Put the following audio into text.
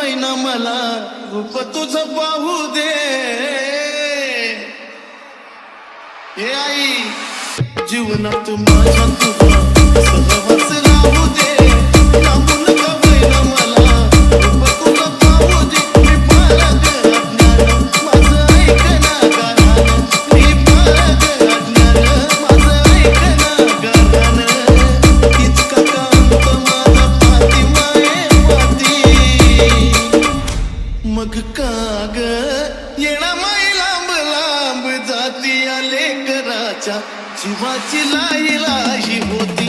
होईना मला रूप तुझं पाहू दे. हे आई जीवनात माझ्या तुझा सहवास राहू दे. लांबून का होईना मला रूप तुझं पाहू दे. मी पारग अज्ञान माझं ऐकना गाणं. मी पारग अज्ञान माझं ऐकना गाणं. इतका कांत माझा पाठीमा आहे पाठी. मग काग येणा माई लांब लांब जाती या लेकराच्या जीवाची लाई लाही होती.